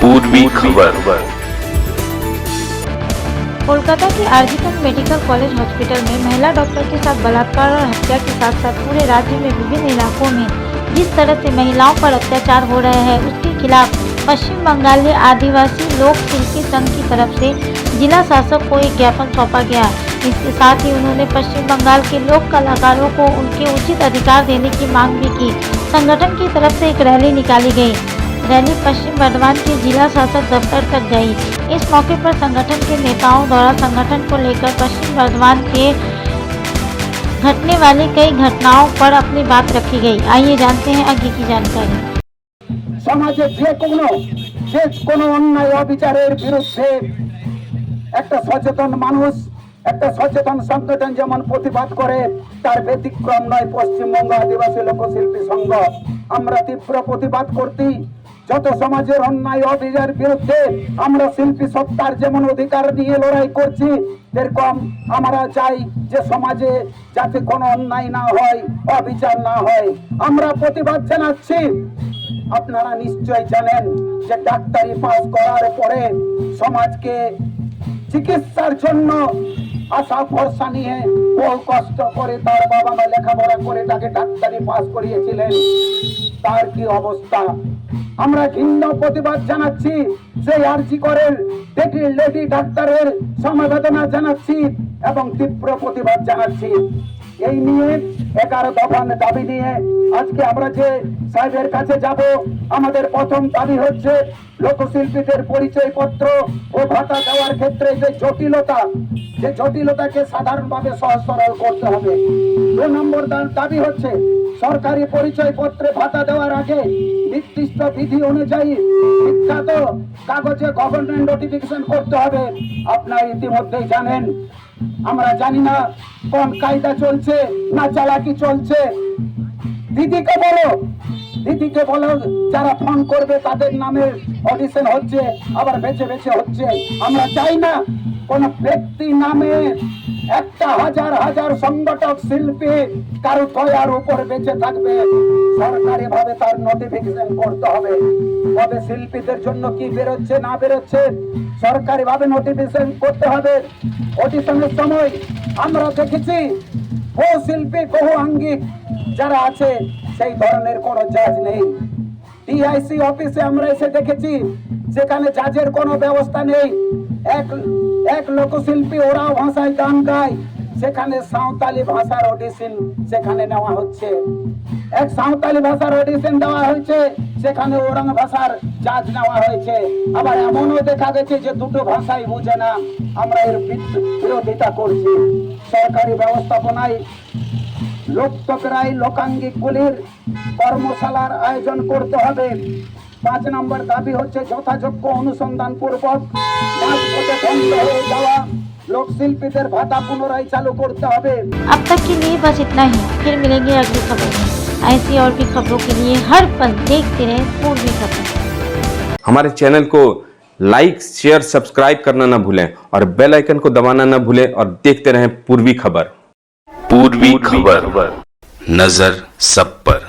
पूर्वी खबर। कोलकाता के आरजीकर मेडिकल कॉलेज हॉस्पिटल में महिला डॉक्टर के साथ बलात्कार और हत्या के साथ साथ पूरे राज्य में विभिन्न इलाकों में जिस तरह से महिलाओं पर अत्याचार हो रहे हैं उसके खिलाफ पश्चिम बंगाल आदिवासी लोक शिल्पी संघ की तरफ से जिला शासक को एक ज्ञापन सौंपा गया। इसके साथ ही उन्होंने पश्चिम बंगाल के लोक कलाकारों को उनके उचित अधिकार देने की मांग भी की। संगठन की तरफ से एक रैली निकाली गई। रैली पश्चिम बर्धमान के जिला शासक दफ्तर तक गई। इस मौके पर संगठन के नेताओं द्वारा संगठन को लेकर पश्चिम बर्धमान के घटने वाली कई घटनाओं पर अपनी बात रखी गई। आइए जानते हैं आगे की जानकारी। সমাজে যে কোনো অন্যায় অবিচারের বিরুদ্ধে একটা সচেতন মানুষ, একটা সচেতন সংগঠন যেমন প্রতিবাদ করে তার ব্যতিক্রম নয় পশ্চিমবঙ্গ আদিবাসী লোকশিল্পী সংঘ। আমরা তীব্র প্রতিবাদ করতে যত সমাজের অন্যায় অবিচারের বিরুদ্ধে আমরা শিল্পী সত্তার যেমন অধিকার নিয়ে লড়াই করছি, এরকম আমরা চাই যে সমাজে যাতে কোনো অন্যায় না হয়, অবিচার না হয়। আমরা প্রতিবাদ জানাচ্ছি। আপনারা নিশ্চয় জানেন যে ডাক্তারি পাস করার পরে সমাজকে চিকিৎসার জন্য আশা ভরসা নিয়ে বহু কষ্ট করে তার বাবা মা লেখাপড়া করে তাকে ডাক্তারি পাস করিয়েছিলেন, তার কি অবস্থা। আমরা ঘৃণ্য প্রতিবাদ জানাচ্ছি। সেই আরজিকরের লেডি ডাক্তারের সমবেদনা জানাচ্ছি এবং তীব্র প্রতিবাদ জানাচ্ছি। এই নিয়ে 11 দফা দাবি নিয়ে আজকে আমরা যে সাহেবের কাছে যাব। আমাদের প্রথম দাবি হচ্ছে লোকশিল্পীদের পরিচয়পত্র ও ভাতা দেওয়ার ক্ষেত্রে যে জটিলতাকে সাধারণভাবে সহজ সরল করতে হবে। 2 নম্বর দাবি হচ্ছে সরকারি পরিচয়পত্রে ভাতা দেওয়ার আগে নির্দিষ্ট বিধি অনুযায়ী বিখ্যাত কাগজে গভর্নমেন্ট নোটিফিকেশন করতে হবে। আপনারা ইতিমধ্যেই জানেন, আমরা জানি না কোন কায়দা চলছে না চালাকি চলছে। দিদিকে বলো যারা ফোন করবে তাদের নামে অডিশন হচ্ছে, আবার বেছে বেছে হচ্ছে। আমরা চাই না কোন ব্যক্তি নামে একটা হাজার সংগঠক শিল্পী কারো দয়ার উপর বেঁচে থাকবে। সরকারি ভাবে তার নোটিফিকেশন করতে হবে। তবে শিল্পীদের জন্য কি বেরোচ্ছে না বেরোচ্ছে সরকারি ভাবে নোটিফিকেশন করতে হবে। অডিশনের সময় আমরা দেখেছি বহু শিল্পী বহু আঙ্গিক যারা আছে সেই ধরনের কোনো জাজ নেই। ডিআইসি অফিসে আমরা এসে দেখেছি সেখানে জাজের কোনো ব্যবস্থা নেই। এক লোকশিল্পী ওরাও ভাষায় গান গায়, সেখানে সাঁওতালি ভাষার অডিশন সেখানে নেওয়া হচ্ছে। এক সাঁওতালি ভাষার অডিশন দেওয়া হয়েছে, সেখানে ওরাং ভাষার জাজ নেওয়া হয়েছে। আবার এমনও দেখা গেছে যে দুটো ভাষাই বুঝে না। আমরা এর বিরোধিতা করছি। সরকারি ব্যবস্থাপনায় লোকচক্রাই লোকাঙ্গিকগুলির কর্মশালার আয়োজন করতে হবে। 5 নম্বর দাবি হচ্ছে যথাযোগ্য অনুসন্ধান পূর্বক মাঝপথে বন্ধ হয়ে যাওয়া লোকশিল্পীদের ভাতা পুনরায় চালু করতে হবে। अब तक के लिए बस इतना ही। फिर मिलेंगे अगली खबर में। ऐसी और भी खबरों के लिए हर पल देखते रहे पूर्वी खबर। हमारे चैनल को लाइक शेयर सब्सक्राइब करना ना भूलें और बेल आइकन को दबाना ना भूलें और देखते रहें पूर्वी खबर। पूर्वी खबर, नजर सब पर।